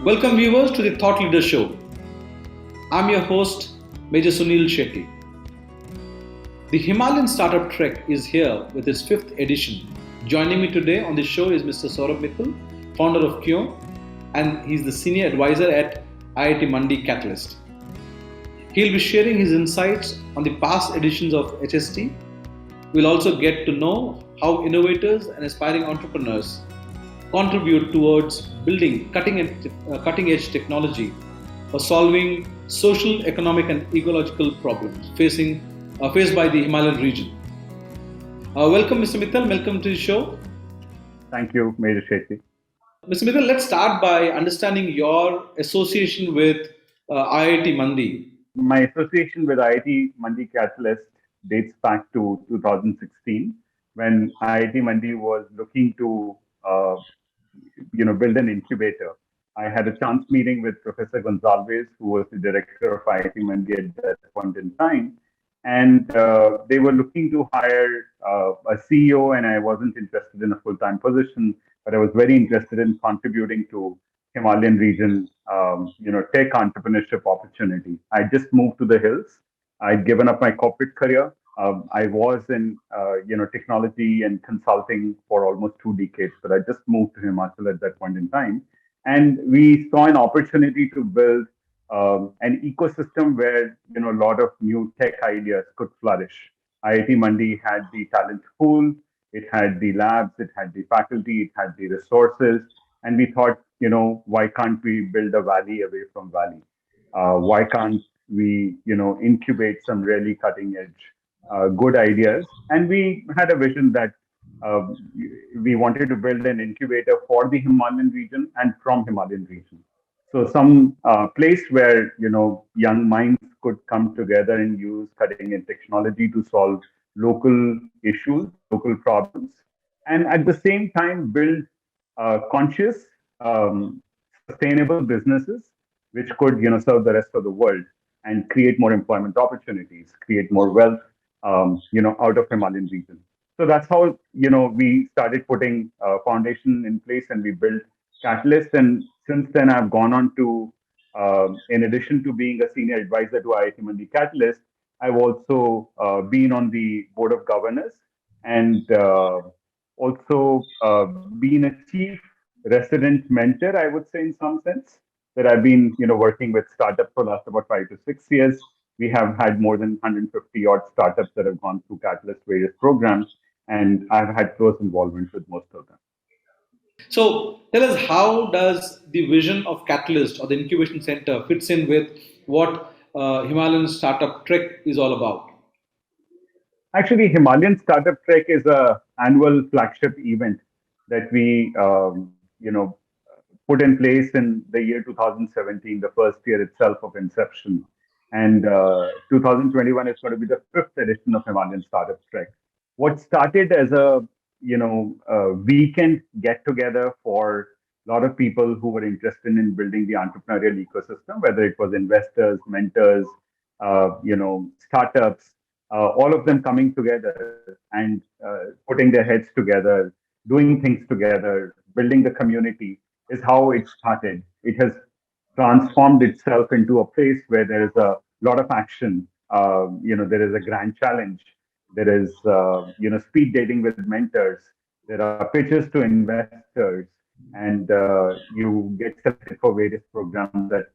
Welcome viewers to the Thought Leader Show. I'm your host, Major Sunil Shetty. The Himalayan Startup Trek is here with its 5th edition. Joining me today on the show is Mr. Saurabh Mittal, founder of Kyo, and he's the senior advisor at IIT Mandi Catalyst. He'll be sharing his insights on the past editions of HST. We'll also get to know how innovators and aspiring entrepreneurs contribute towards building cutting-edge technology for solving social, economic, and ecological problems faced by the Himalayan region. Welcome, Mr. Mittal. Welcome to the show. Thank you, Major Shetty. Mr. Mittal, let's start by understanding your association with IIT Mandi. My association with IIT Mandi Catalyst dates back to 2016, when IIT Mandi was looking to build an incubator. I had a chance meeting with Professor Gonzalez, who was the director of IIT Mandi at that point in time. And they were looking to hire a CEO, and I wasn't interested in a full-time position, but I was very interested in contributing to Himalayan region, tech entrepreneurship opportunity. I just moved to the hills. I'd given up my corporate career. I was in, technology and consulting for almost 2 decades, but I just moved to Himachal at that point in time. And we saw an opportunity to build an ecosystem where, a lot of new tech ideas could flourish. IIT Mandi had the talent pool, it had the labs, it had the faculty, it had the resources. And we thought, why can't we build a valley away from valley? Why can't we, incubate some really cutting edge good ideas? And we had a vision that uh, we wanted to build an incubator for the Himalayan region and from Himalayan region. So some place where young minds could come together and use cutting edge technology to solve local issues, local problems, and at the same time build conscious, sustainable businesses which could serve the rest of the world and create more employment opportunities, create more wealth, out of Himalayan region. So that's how we started putting foundation in place, and we built Catalyst. And since then, I've gone on to, in addition to being a senior advisor to IIT Mandi Catalyst, I've also been on the board of governors, and also been a chief resident mentor, I would say, in some sense, that I've been working with startups for the last about 5 to 6 years. We have had more than 150 odd startups that have gone through Catalyst various programs, and I've had close involvement with most of them. So tell us, how does the vision of Catalyst or the incubation center fits in with what Himalayan Startup Trek is all about? Actually, Himalayan Startup Trek is a annual flagship event that we put in place in the year 2017, the first year itself of inception. And 2021 is going to be the 5th edition of Himalayan Startup Trek. What started as a weekend get together for a lot of people who were interested in building the entrepreneurial ecosystem, whether it was investors, mentors, startups, all of them coming together and putting their heads together, doing things together, building the community is how it started. It has transformed itself into a place where there is a lot of action. There is a grand challenge. There is, speed dating with mentors. There are pitches to investors, and you get selected for various programs at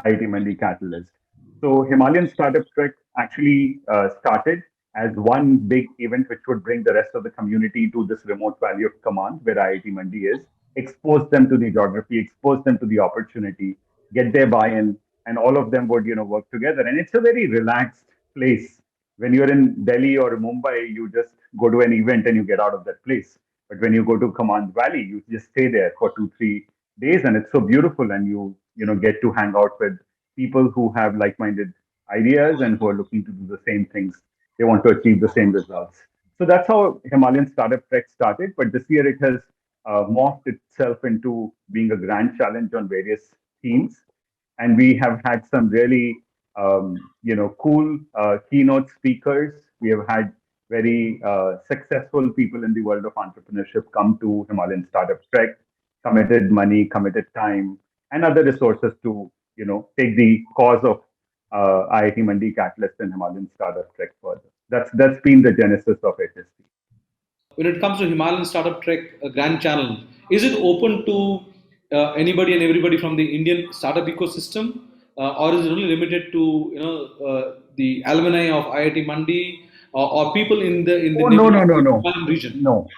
IIT Mandi Catalyst. So Himalayan Startup Trek actually started as one big event which would bring the rest of the community to this remote valley of command where IIT Mandi is, expose them to the geography, expose them to the opportunity, get their buy-in, and all of them would work together. And it's a very relaxed place. When you're in Delhi or Mumbai, you just go to an event and you get out of that place. But when you go to Command Valley, you just stay there for 2 3 days, and it's so beautiful, and you get to hang out with people who have like-minded ideas and who are looking to do the same things. They want to achieve the same results. So that's how Himalayan Startup Trek started. But this year it has morphed itself into being a grand challenge on various themes, and we have had some really cool keynote speakers. We have had very successful people in the world of entrepreneurship come to Himalayan Startup Trek, committed money, committed time, and other resources to, take the cause of IIT Mandi Catalyst and Himalayan Startup Trek further. That's been the genesis of HST. When it comes to Himalayan Startup Trek Grand Challenge, is it open to anybody and everybody from the Indian startup ecosystem, or is it only limited to the alumni of IIT Mandi or people in the Oh, no, no, neighboring no, no, Himalayan region? no.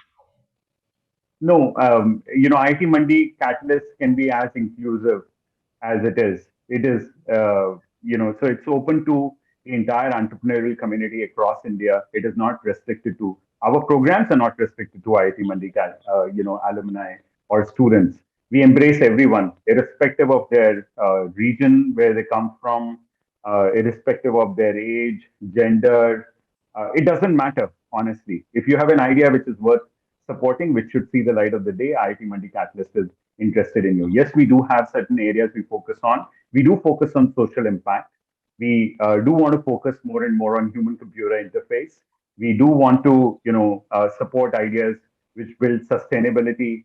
No, IIT Mandi Catalyst can be as inclusive as it is. It is, so it's open to the entire entrepreneurial community across India. It is not restricted to, our programs are not restricted to IIT Mandi, alumni or students. We embrace everyone, irrespective of their region, where they come from, irrespective of their age, gender. It doesn't matter, honestly. If you have an idea which is worth supporting, which should see the light of the day, IIT Mandi Catalyst is interested in you. Yes, we do have certain areas we focus on. We do focus on social impact. We do want to focus more and more on human-computer interface. We do want to, support ideas which build sustainability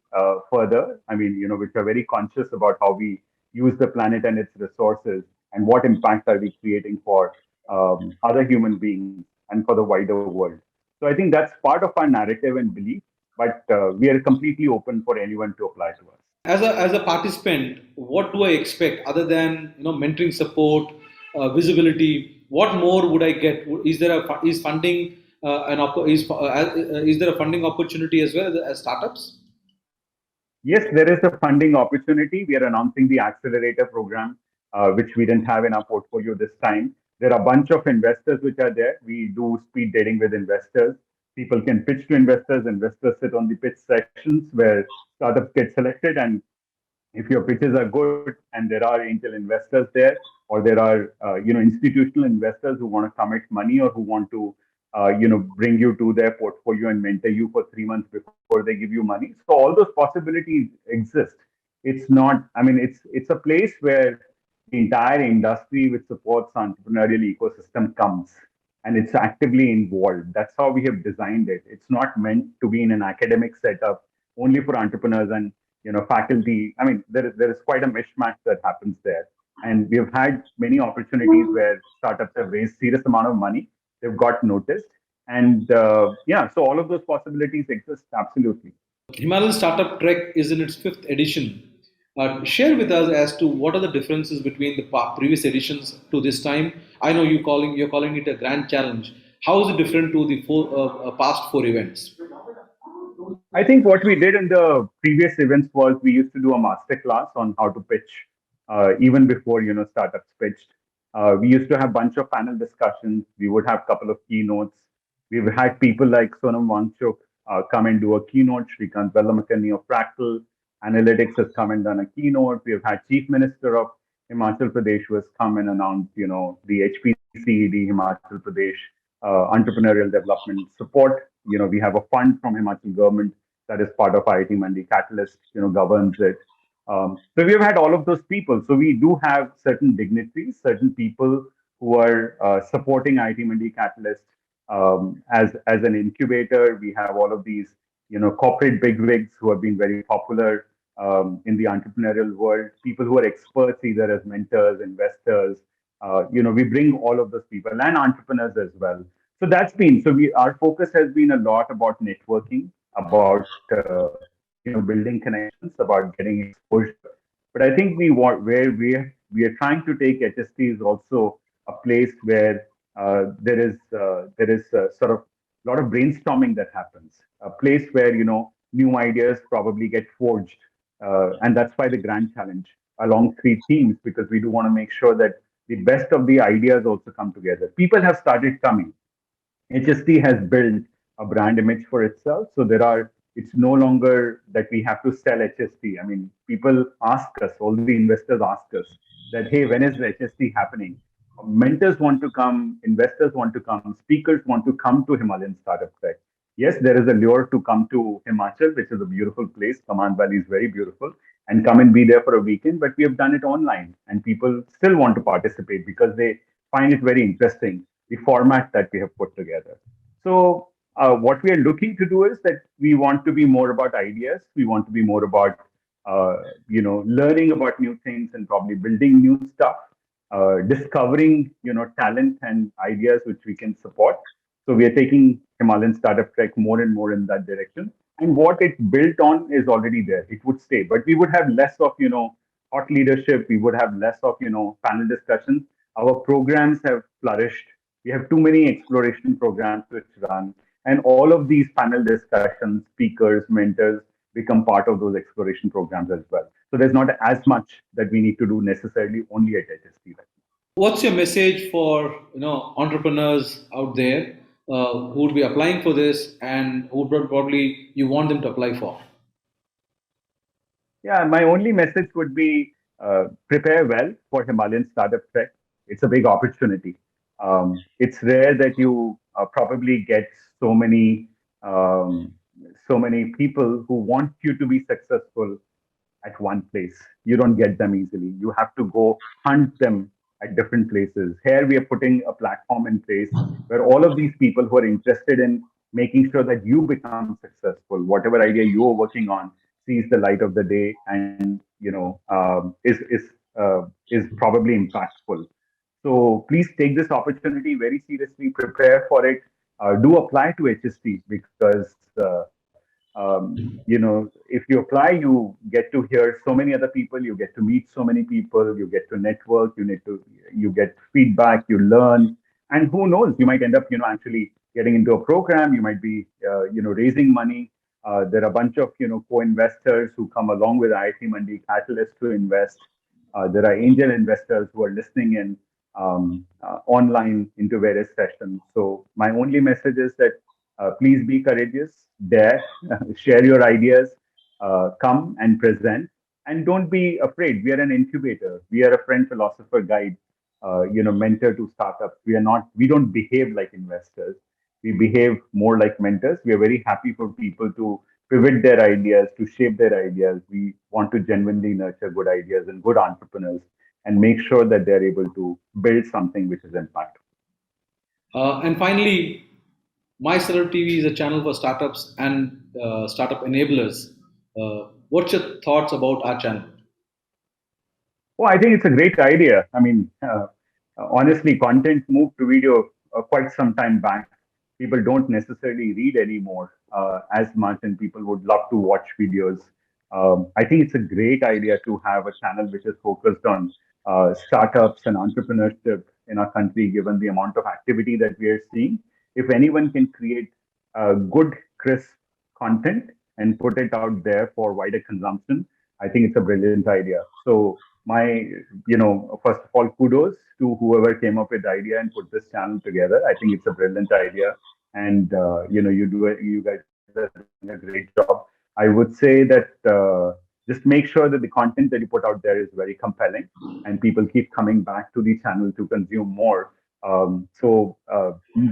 further. I mean, which are very conscious about how we use the planet and its resources, and what impact are we creating for other human beings and for the wider world. So I think that's part of our narrative and belief, but we are completely open for anyone to apply to us. As a participant, what do I expect other than mentoring support, visibility? What more would I get? Is there is funding is there a funding opportunity as well as startups? Yes, there is a funding opportunity. We are announcing the accelerator program, which we didn't have in our portfolio this time. There are a bunch of investors which are there. We do speed dating with investors. People can pitch to investors. Investors sit on the pitch sessions where startups get selected, and if your pitches are good and there are angel investors there, or there are institutional investors who want to commit money, or who want to bring you to their portfolio and mentor you for 3 months before they give you money. So all those possibilities exist. It's not, I mean, it's a place where the entire industry which supports entrepreneurial ecosystem comes, and it's actively involved. That's how we have designed it. It's not meant to be in an academic setup only for entrepreneurs and faculty. I mean, there is quite a mishmash that happens there, and we have had many opportunities where startups have raised serious amount of money. They've got noticed, and yeah, so all of those possibilities exist absolutely. Himalayan Startup Trek is in its fifth edition. Share with us as to what are the differences between the previous editions to this time. I know you're calling it a grand challenge. How is it different to the past four events? I think what we did in the previous events was we used to do a master class on how to pitch, even before startups pitched. We used to have a bunch of panel discussions. We would have a couple of keynotes. We've had people like Sonam Wangchuk come and do a keynote. Shrikant Vellamakani of Fractal Analytics has come and done a keynote. We have had Chief Minister of Himachal Pradesh who has come and announced, the HPC, the Himachal Pradesh entrepreneurial development support. We have a fund from Himachal government that is part of IIT Mandi Catalyst, governs it. So we have had all of those people. So we do have certain dignitaries, certain people who are supporting IIT Mandi Catalyst as an incubator. We have all of these, corporate bigwigs who have been very popular in the entrepreneurial world. People who are experts either as mentors, investors. We bring all of those people and entrepreneurs as well. So that's been, so we our focus has been a lot about networking, about building connections, about getting exposure. But I think we want where we are trying to take HST is also a place where there is sort of a lot of brainstorming that happens. A place where new ideas probably get forged, and that's why the grand challenge along three themes, because we do want to make sure that the best of the ideas also come together. People have started coming. HST has built a brand image for itself. So it's no longer that we have to sell HST. I mean, people ask us, all the investors ask us that, hey, when is the HST happening? Mentors want to come, investors want to come, speakers want to come to Himalayan Startup Trek. Yes, there is a lure to come to Himachal, which is a beautiful place. Kaman Valley is very beautiful, and come and be there for a weekend. But we have done it online, and people still want to participate because they find it very interesting, the format that we have put together. So, what we are looking to do is that we want to be more about ideas. We want to be more about learning about new things and probably building new stuff, discovering, talent and ideas which we can support. So we are taking Himalayan Startup Trek more and more in that direction. And what it built on is already there. It would stay, but we would have less of, thought leadership. We would have less of, panel discussions. Our programs have flourished. We have too many exploration programs which run, and all of these panel discussions, speakers, mentors become part of those exploration programs as well. So there's not as much that we need to do necessarily only at HST right now. What's your message for entrepreneurs out there who would be applying for this and who would probably you want them to apply for? Yeah, my only message would be prepare well for Himalayan Startup Trek. It's a big opportunity. It's rare that you probably get so many um, so many people who want you to be successful at one place. You don't get them easily. You have to go hunt them at different places. Here we are putting a platform in place where all of these people who are interested in making sure that you become successful, whatever idea you are working on, sees the light of the day and is probably impactful. So please take this opportunity very seriously. Prepare for it. Do apply to HST because if you apply, you get to hear so many other people, you get to meet so many people, you get to network, you get feedback, you learn, and who knows, you might end up, actually getting into a program. You might be, raising money. There are a bunch of, co-investors who come along with IIT Mandi Catalyst to invest. There are angel investors who are listening in online into various sessions. So my only message is that please be courageous, dare, share your ideas, come and present, and don't be afraid. We are an incubator. We are a friend, philosopher, guide, mentor to startups. We don't behave like investors. We behave more like mentors. We are very happy for people to pivot their ideas, to shape their ideas. We want to genuinely nurture good ideas and good entrepreneurs and make sure that they're able to build something which is impactful. And finally, My Startup TV is a channel for startups and startup enablers. What's your thoughts about our channel? Well, I think it's a great idea. I mean, honestly, content moved to video quite some time back. People don't necessarily read anymore as much, and people would love to watch videos. I think it's a great idea to have a channel which is focused on startups and entrepreneurship in our country, given the amount of activity that we are seeing. If anyone can create good, crisp content and put it out there for wider consumption, I think it's a brilliant idea. So my, first of all, kudos to whoever came up with the idea and put this channel together. I think it's a brilliant idea, and you guys are doing a great job. I would say that just make sure that the content that you put out there is very compelling, and people keep coming back to the channel to consume more.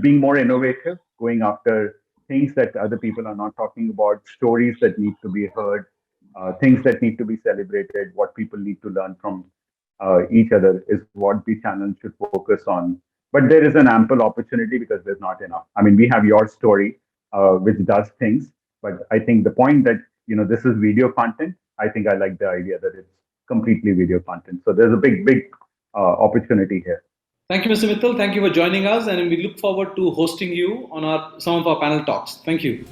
Being more innovative, going after things that other people are not talking about, stories that need to be heard, things that need to be celebrated, what people need to learn from each other is what the channel should focus on. But there is an ample opportunity because there's not enough. I mean, we have your story, which does things, but I think the point that this is video content. I think I like the idea that it's completely video content. So there's a big opportunity here. Thank you, Mr. Mittal. Thank you for joining us, and we look forward to hosting you on some of our panel talks. Thank you.